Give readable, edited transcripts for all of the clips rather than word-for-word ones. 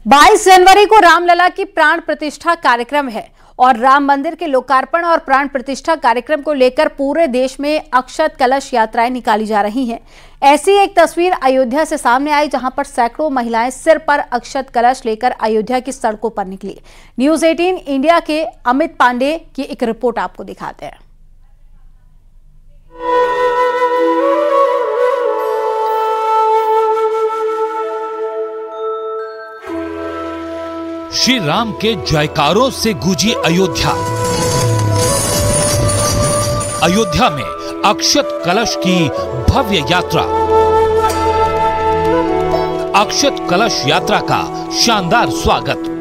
22 जनवरी को रामलला की प्राण प्रतिष्ठा कार्यक्रम है और राम मंदिर के लोकार्पण और प्राण प्रतिष्ठा कार्यक्रम को लेकर पूरे देश में अक्षत कलश यात्राएं निकाली जा रही हैं। ऐसी एक तस्वीर अयोध्या से सामने आई, जहां पर सैकड़ों महिलाएं सिर पर अक्षत कलश लेकर अयोध्या की सड़कों पर निकली। न्यूज़ 18 इंडिया के अमित पांडे की एक रिपोर्ट आपको दिखाते हैं। श्री राम के जयकारों से गूंजी अयोध्या। अयोध्या में अक्षत कलश की भव्य यात्रा। अक्षत कलश यात्रा का शानदार स्वागत।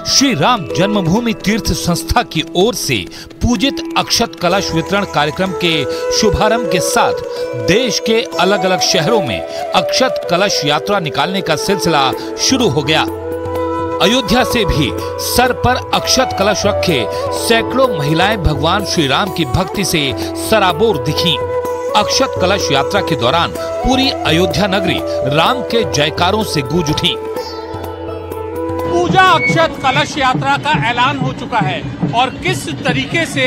श्री राम जन्मभूमि तीर्थ संस्था की ओर से पूजित अक्षत कलश वितरण कार्यक्रम के शुभारंभ के साथ देश के अलग अलग शहरों में अक्षत कलश यात्रा निकालने का सिलसिला शुरू हो गया। अयोध्या से भी सर पर अक्षत कलश रखे सैकड़ों महिलाएं भगवान श्री राम की भक्ति से सराबोर दिखीं। अक्षत कलश यात्रा के दौरान पूरी अयोध्या नगरी राम के जयकारों से गूंज उठी। पूजा अक्षत कलश यात्रा का ऐलान हो चुका है और किस तरीके से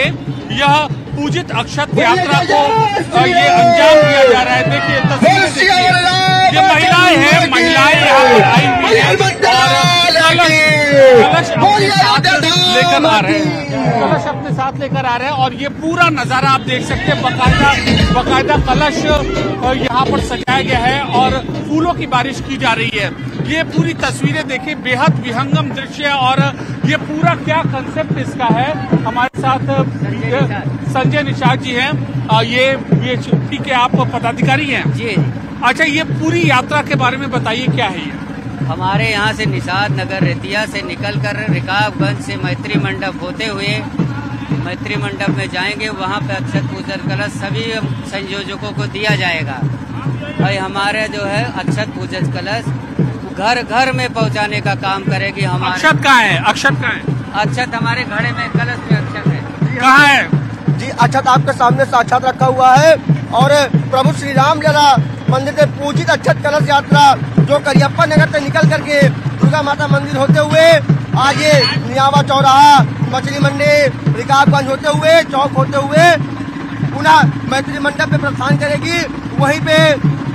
यह पूजित अक्षत यात्रा को ये अंजाम दिया जा रहा है। देखिए तस्वीरें देखिए, ये महिलाएं हैं, महिलाएं यहाँ पर आई हुई हैं और कलश अपने साथ लेकर आ रहे हैं, कलश अपने साथ लेकर आ रहे हैं और ये पूरा नजारा आप देख सकते हैं। बकायदा कलश यहाँ पर सजाया गया है और फूलों की बारिश की जा रही है। ये पूरी तस्वीरें देखिए, बेहद विहंगम दृश्य और ये पूरा क्या कंसेप्ट इसका है। हमारे साथ संजय निषाद जी हैं, ये छुट्टी के आप पदाधिकारी हैं जी। अच्छा, ये पूरी यात्रा के बारे में बताइए, क्या है ये? हमारे यहाँ से निषाद नगर रेतिया से निकलकर रिकाबगंज से मैत्री मंडप होते हुए मैत्री मंडप में जाएंगे। वहाँ पे अक्षत पूजन कलश सभी संयोजकों को दिया जाएगा और हमारे जो है अक्षत पूजन कलश घर घर में पहुँचाने का काम करेगी। हमारे अक्षत कहाँ है? अक्षत कहाँ है? अक्षत हमारे घड़े में, कलश में अक्षत है। कहाँ है जी? अक्षत आपके सामने साक्षात रखा हुआ है और प्रभु श्री राम लला मंदिर से पूजित अक्षत कलश यात्रा जो करियप्पा नगर से निकल करके दुर्गा माता मंदिर होते हुए आज ये नियावा चौराहा, मछली मंडी, रिकाबगंज होते हुए, चौक होते हुए पुनः मैत्री मंडप पे प्रस्थान करेगी। वहीं पे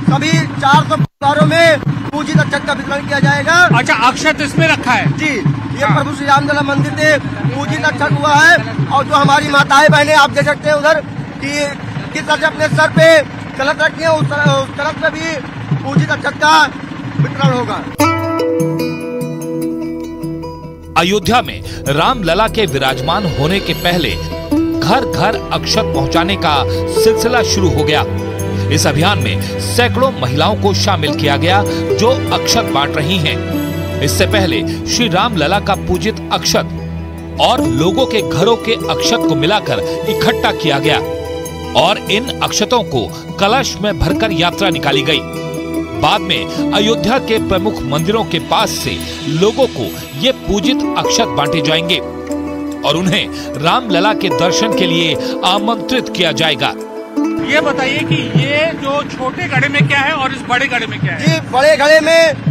सभी 400 परिवारों में पूजित अक्षत का वितरण किया जाएगा। अच्छा, अक्षत इसमें रखा है जी। ये प्रभु श्री राम लला मंदिर से पूजित अक्षत हुआ है और जो हमारी माताएं बहनें आप देख सकते हैं उधर कि किस तरह से अपने सर पे कलश रखी है, उस कलश पे भी पूजित अक्षत का वितरण होगा। अयोध्या में रामलला के विराजमान होने के पहले घर घर अक्षत पहुंचाने का सिलसिला शुरू हो गया। इस अभियान में सैकड़ों महिलाओं को शामिल किया गया जो अक्षत बांट रही हैं। इससे पहले श्री रामलला का पूजित अक्षत और लोगों के घरों के अक्षत को मिलाकर इकट्ठा किया गया और इन अक्षतों को कलश में भरकर यात्रा निकाली गई। बाद में अयोध्या के प्रमुख मंदिरों के पास से लोगों को ये पूजित अक्षत बांटे जाएंगे और उन्हें रामलला के दर्शन के लिए आमंत्रित किया जाएगा। ये बताइए कि ये जो छोटे घड़े में क्या है और इस बड़े घड़े में क्या है? जी, बड़े घड़े में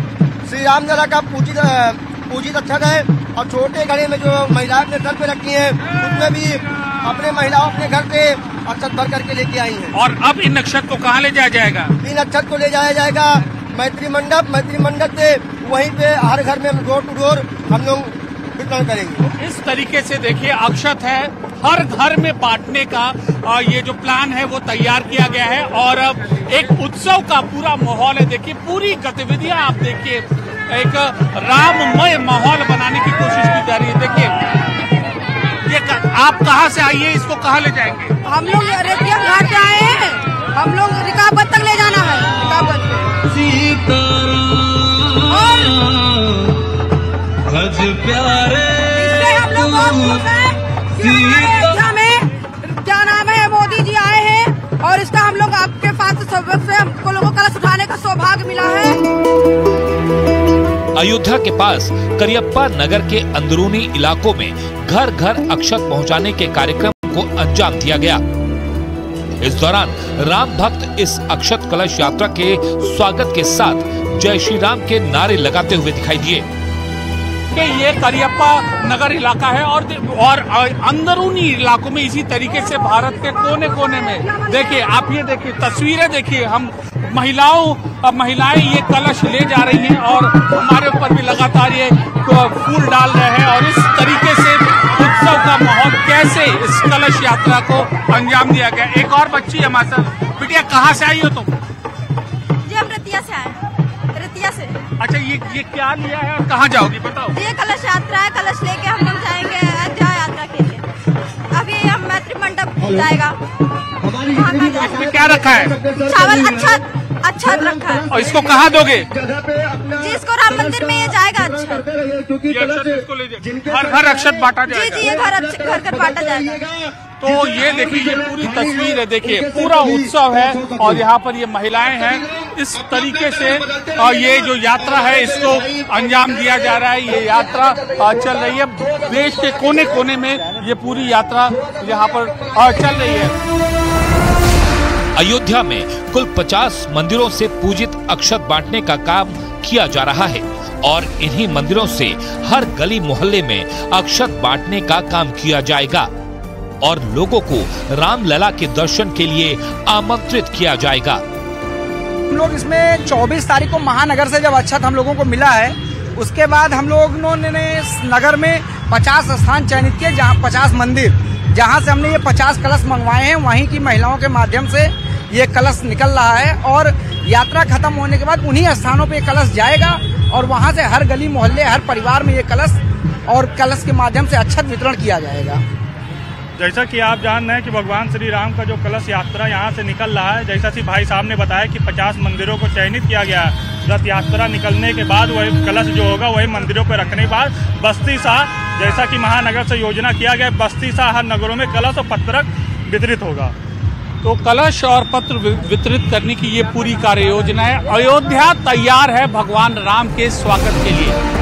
श्री राम लला का पूजित अक्षत है और छोटे घड़े में जो महिलाएं अपने सर पे रखी हैं उसमें भी अपने महिलाओं अपने घर से अक्षत भर करके लेके आई हैं। और अब इन अक्षत को कहाँ ले जाया जाएगा? इन अक्षत को ले जाया जाएगा मैत्री मंडप से वहीं पे हर घर में डोर टू डोर हम लोग वितरण करेंगे। इस तरीके से देखिए, अक्षत है हर घर में बांटने का ये जो प्लान है वो तैयार किया गया है और एक उत्सव का पूरा माहौल है। देखिए पूरी गतिविधियां आप देखिए, एक राममय माहौल बनाने की कोशिश की जा रही है। देखिए ये आप कहाँ से आई है, इसको कहाँ ले जाएंगे? हम लोग रेतिया घाट से आए हैं, हम लोग रिकाबगंज तक ले जाना है। रिकाबगंज इससे हम लोग बहुत खुश हैं कि हमारे अयोध्या में क्या नाम है मोदी जी आए हैं और इसका हम लोग आपके पास से हमको लोगों का कलश उठाने का सौभाग्य मिला है। अयोध्या के पास करियप्पा नगर के अंदरूनी इलाकों में घर घर अक्षत पहुंचाने के कार्यक्रम को अंजाम दिया गया। इस दौरान राम भक्त इस अक्षत कलश यात्रा के स्वागत के साथ जय श्री राम के नारे लगाते हुए दिखाई दिए। कि ये करियप्पा नगर इलाका है और अंदरूनी इलाकों में इसी तरीके से भारत के कोने कोने में देखिए, आप ये देखिए तस्वीरें देखिए, हम महिलाएं ये कलश ले जा रही हैं और हमारे ऊपर भी लगातार ये फूल डाल रहे हैं और इस तरीके से उत्सव का माहौल कैसे इस कलश यात्रा को अंजाम दिया गया। एक और बच्ची हमारे साथ। बिटिया कहाँ से आई हो तुम? जी हम रतिया से आए, रतिया से। अच्छा, ये क्या लिया है और कहाँ जाओगे बताओ? ये कलश यात्रा है, कलश लेके हम लोग जाएंगे अयोध्या यात्रा के लिए। अभी हम मैत्री मंडप जाएगा। इसमें क्या रखा है? चावल अच्छा रखा है। और इसको कहाँ दोगे? जी इसको राम मंदिर में ये जाएगा। घर घर अक्षत बांटा जाएगा। जी ये घर बांटा जाएगा। तो ये देखिए, ये पूरी तस्वीर है, देखिए पूरा उत्सव है और यहाँ पर ये महिलाएं हैं। इस तरीके से ये जो यात्रा है इसको अंजाम दिया जा रहा है। ये यात्रा चल रही है देश के कोने कोने में, ये पूरी यात्रा यहाँ पर चल रही है। अयोध्या में कुल 50 मंदिरों से पूजित अक्षत बांटने का काम किया जा रहा है और इन्हीं मंदिरों से हर गली मोहल्ले में अक्षत बांटने का काम किया जाएगा और लोगों को रामलला के दर्शन के लिए आमंत्रित किया जाएगा। हम लोग इसमें 24 तारीख को महानगर से जब अक्षत हम लोगों को मिला है, उसके बाद हम लोगों ने नगर में 50 स्थान चयनित किए, जहाँ 50 मंदिर, जहाँ से हमने ये 50 कलश मंगवाए हैं, वहीं की महिलाओं के माध्यम से ये कलश निकल रहा है और यात्रा खत्म होने के बाद उन्हीं स्थानों पे ये कलश जाएगा और वहाँ से हर गली मोहल्ले, हर परिवार में ये कलश और कलश के माध्यम से अक्षत वितरण किया जाएगा। जैसा कि आप जान रहे हैं कि भगवान श्री राम का जो कलश यात्रा यहाँ से निकल रहा है, जैसा कि भाई साहब ने बताया कि 50 मंदिरों को चयनित किया गया है। रथ यात्रा निकलने के बाद वही कलश जो होगा वही मंदिरों पर रखने के बाद बस्ती शाह, जैसा कि महानगर से योजना किया गया, बस्ती शाह हर नगरों में कलश और पत्रक वितरित होगा। तो कलश और पत्र वितरित करने की ये पूरी कार्य योजना है। अयोध्या तैयार है भगवान राम के स्वागत के लिए।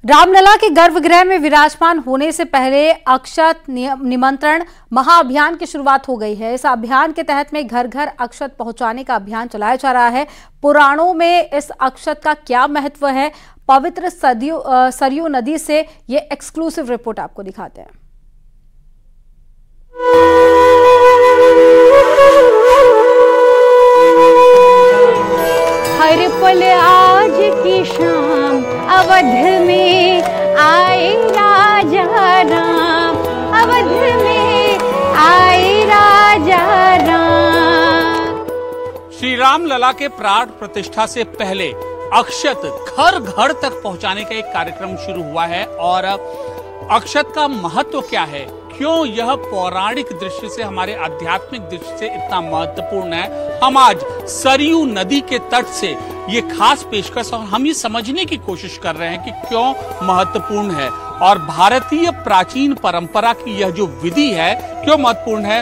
रामलला के गर्भगृह में विराजमान होने से पहले अक्षत निमंत्रण महाअभियान की शुरुआत हो गई है। इस अभियान के तहत में घर घर अक्षत पहुंचाने का अभियान चलाया जा रहा है। पुराणों में इस अक्षत का क्या महत्व है, पवित्र सरयू नदी से ये एक्सक्लूसिव रिपोर्ट आपको दिखाते हैं। हर पल आज की शाम अवध में आए राजा राम, अवध में आए राजा राम। श्री राम लला के प्राण प्रतिष्ठा से पहले अक्षत घर घर तक पहुंचाने का एक कार्यक्रम शुरू हुआ है। और अक्षत का महत्व क्या है, क्यों यह पौराणिक दृष्टि से, हमारे आध्यात्मिक दृष्टि से इतना महत्वपूर्ण है, हम आज सरयू नदी के तट से ये खास पेशकश और हम ये समझने की कोशिश कर रहे हैं कि क्यों महत्वपूर्ण है और भारतीय प्राचीन परंपरा की यह जो विधि है क्यों महत्वपूर्ण है।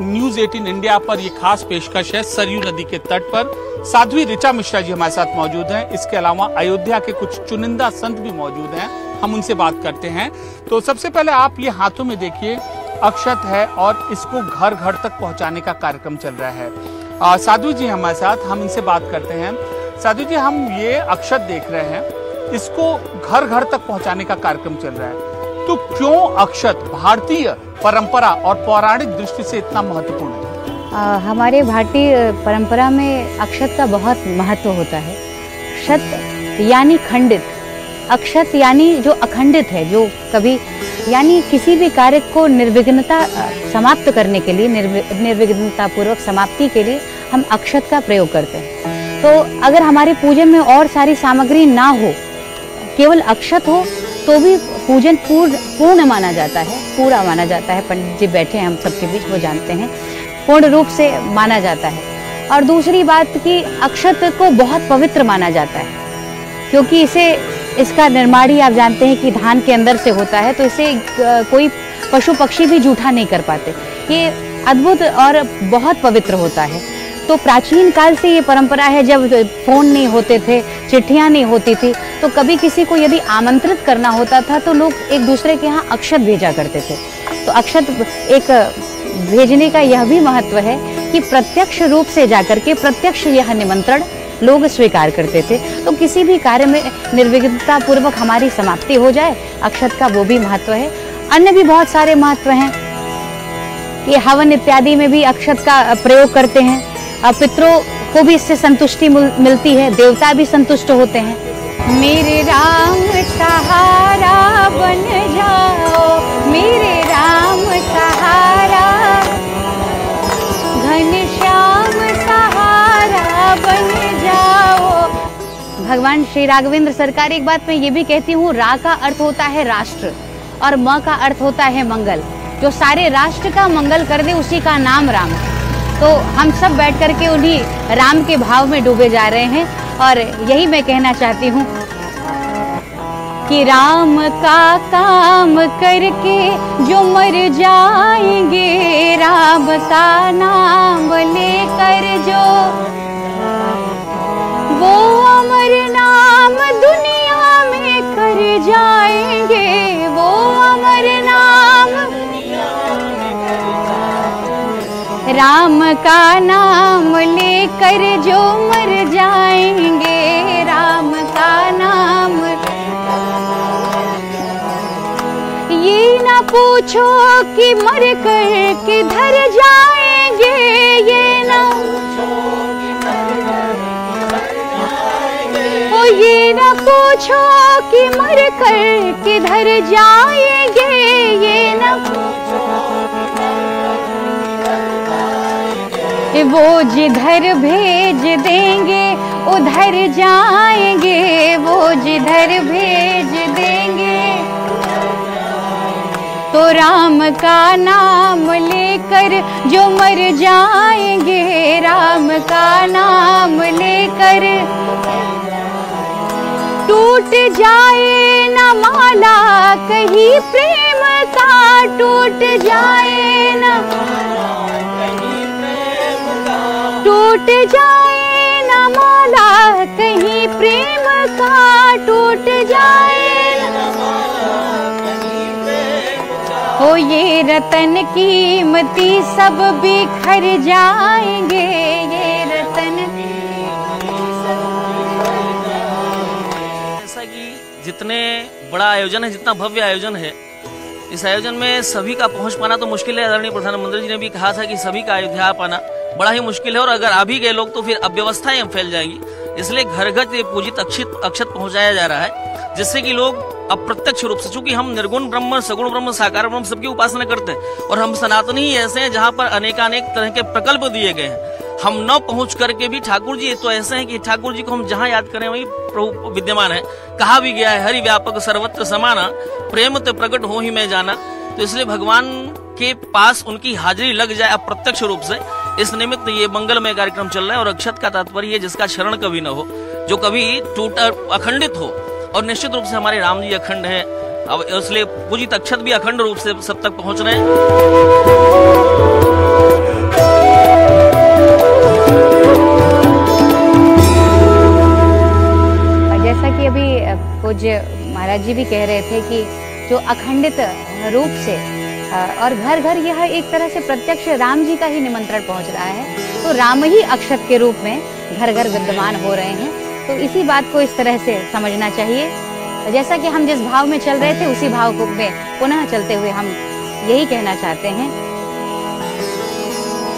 न्यूज 18 इंडिया पर ये खास पेशकश है सरयू नदी के तट पर। साध्वी ऋचा मिश्रा जी हमारे साथ मौजूद हैं। इसके अलावा अयोध्या के कुछ चुनिंदा संत भी मौजूद हैं, हम उनसे बात करते हैं। तो सबसे पहले आप ये हाथों में देखिए, अक्षत है और इसको घर घर तक पहुंचाने का कार्यक्रम चल रहा है। साधु जी हमारे साथ, हम इनसे बात करते हैं। साधु जी, हम ये अक्षत देख रहे हैं, इसको घर घर तक पहुंचाने का कार्यक्रम चल रहा है, तो क्यों अक्षत भारतीय परंपरा और पौराणिक दृष्टि से इतना महत्वपूर्ण है? हमारे भारतीय परंपरा में अक्षत का बहुत महत्व होता है। क्षत यानी खंडित, अक्षत यानी जो अखंडित है, जो कभी यानी किसी भी कार्य को निर्विघ्नता समाप्त करने के लिए, निर्विघ्नता पूर्वक समाप्ति के लिए हम अक्षत का प्रयोग करते हैं। तो अगर हमारे पूजन में और सारी सामग्री ना हो, केवल अक्षत हो, तो भी पूजन पूर्ण माना जाता है, पूरा माना जाता है। पंडित जी बैठे हैं हम सबके बीच, वो जानते हैं, पूर्ण रूप से माना जाता है। और दूसरी बात कि अक्षत को बहुत पवित्र माना जाता है, क्योंकि इसका निर्माण ही आप जानते हैं कि धान के अंदर से होता है, तो इसे कोई पशु पक्षी भी जूठा नहीं कर पाते। ये अद्भुत और बहुत पवित्र होता है। तो प्राचीन काल से ये परंपरा है, जब फोन नहीं होते थे, चिट्ठियां नहीं होती थी, तो कभी किसी को यदि आमंत्रित करना होता था तो लोग एक दूसरे के यहाँ अक्षत भेजा करते थे। तो अक्षत एक भेजने का यह भी महत्व है कि प्रत्यक्ष रूप से जाकर के प्रत्यक्ष यह निमंत्रण लोग स्वीकार करते थे। तो किसी भी कार्य में निर्विघ्नता पूर्वक हमारी समाप्ति हो जाए, अक्षत का वो भी महत्व है। अन्य भी बहुत सारे महत्व हैं। ये हवन इत्यादि में भी अक्षत का प्रयोग करते हैं। पितरों को भी इससे संतुष्टि मिलती है, देवता भी संतुष्ट होते हैं। मेरे राम सहारा बन जाओ, मेरे राम सहारा, घनश्याम सहारा बन जाओ। भगवान श्री राघवेंद्र सरकार एक बात मैं ये भी कहती हूँ, रा का अर्थ होता है राष्ट्र और म का अर्थ होता है मंगल। जो सारे राष्ट्र का मंगल कर दे उसी का नाम राम है। तो हम सब बैठ करके उन्हीं राम के भाव में डूबे जा रहे हैं। और यही मैं कहना चाहती हूँ कि राम का काम करके जो मर जाएंगे, राम का नाम लेकर जो वो अमर नाम दुनिया में कर जाएंगे, वो अमर नाम, राम का नाम लेकर जो मर जाएंगे, राम का नाम। ये ना पूछो कि मर कर किधर जाएंगे, ये ना ये ना पूछो कि मर कर किधर जाएंगे, ये ना वो जिधर भेज देंगे उधर जाएंगे, वो जिधर भेज देंगे। तो राम का नाम लेकर जो मर जाएंगे, राम का नाम लेकर। टूट जाए न माला कहीं प्रेम का, टूट जाए न, टूट जाए न माला कहीं प्रेम का, टूट जाए हो ये रतन कीमती सब बिखर जाएंगे, ये रतन। ऐसा कि जितने बड़ा आयोजन है, जितना भव्य आयोजन है, इस आयोजन में सभी का पहुंच पाना तो मुश्किल है। आदरणीय प्रधानमंत्री जी ने भी कहा था कि सभी का अयोध्या पाना बड़ा ही मुश्किल है, और अगर आ भी गए लोग तो फिर अव्यवस्थाएं फैल जाएंगी। इसलिए घर घर ये पूजित अक्षत पहुंचाया जा रहा है, जिससे कि लोग अप्रत्यक्ष रूप से, चूंकि हम निर्गुण ब्रह्म, सगुण ब्रह्म, साकार ब्रह्म सबकी उपासना करते हैं, और हम सनातनी ही ऐसे हैं जहां पर अनेकानेक तरह के प्रकल्प दिए गए हैं। हम न पहुंच करके भी ठाकुर जी तो ऐसे हैं कि ठाकुर जी को हम जहां याद करें वही प्रभु विद्यमान है। कहा भी गया है, हरि व्यापक सर्वत्र समाना, प्रेम ते प्रकट हो ही मैं जाना। तो इसलिए भगवान के पास उनकी हाजिरी लग जाए अप्रत्यक्ष रूप से, इस निमित्त ये मंगलमय कार्यक्रम चल रहा है। और अक्षत का तात्पर्य है जिसका शरण कभी न हो, जो कभी टूटा अखंडित हो, और निश्चित रूप से हमारे राम जी अखंड है। अब इसलिए पूजित अक्षत भी अखंड रूप से सब तक पहुंच रहे हैं। जैसा कि अभी पूज्य महाराज जी भी कह रहे थे कि जो अखंडित रूप से और घर घर यह एक तरह से प्रत्यक्ष राम जी का ही निमंत्रण पहुंच रहा है, तो राम ही अक्षत के रूप में घर घर विद्यमान हो रहे हैं। तो इसी बात को इस तरह से समझना चाहिए। जैसा कि हम जिस भाव में चल रहे थे उसी भाव को में पुनः चलते हुए हम यही कहना चाहते हैं।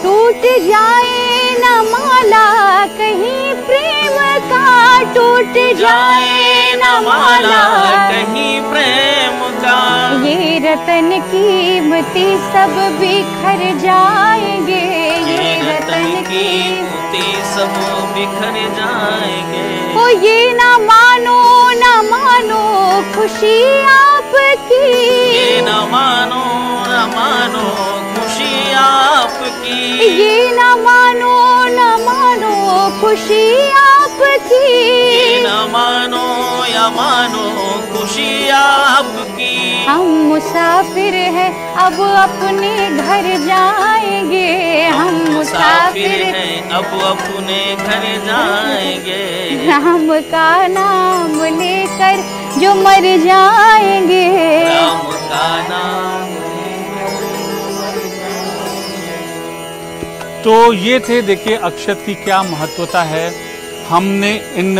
टूट जाए न माला कहीं प्रेम का, टूट जाए न माला कहीं प्रेम का, ये रतन कीमती सब बिखर जाएंगे, ये रतन कीमती सब बिखर जाएंगे। हो ये ना मानो खुशी आपकी, ये ना मानो खुशी आपकी, ये ना मानो खुशी आपकी, ये ना मानो खुशी आपकी। हम मुसाफिर मुसाफिर हैं अब अपने घर जाएंगे, हम मुसाफिर हैं अब अपने घर जाएंगे, राम का नाम लेकर जो मर जाएंगे, राम का नाम। तो ये थे, देखिए अक्षत की क्या महत्वता है। हमने इन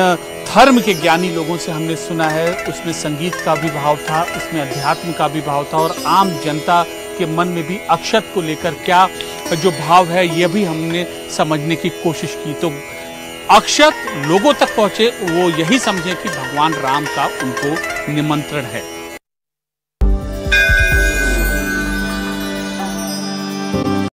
धर्म के ज्ञानी लोगों से हमने सुना है, उसमें संगीत का भी भाव था, उसमें अध्यात्म का भी भाव था, और आम जनता के मन में भी अक्षत को लेकर क्या जो भाव है यह भी हमने समझने की कोशिश की। तो अक्षत लोगों तक पहुंचे, वो यही समझे कि भगवान राम का उनको निमंत्रण है।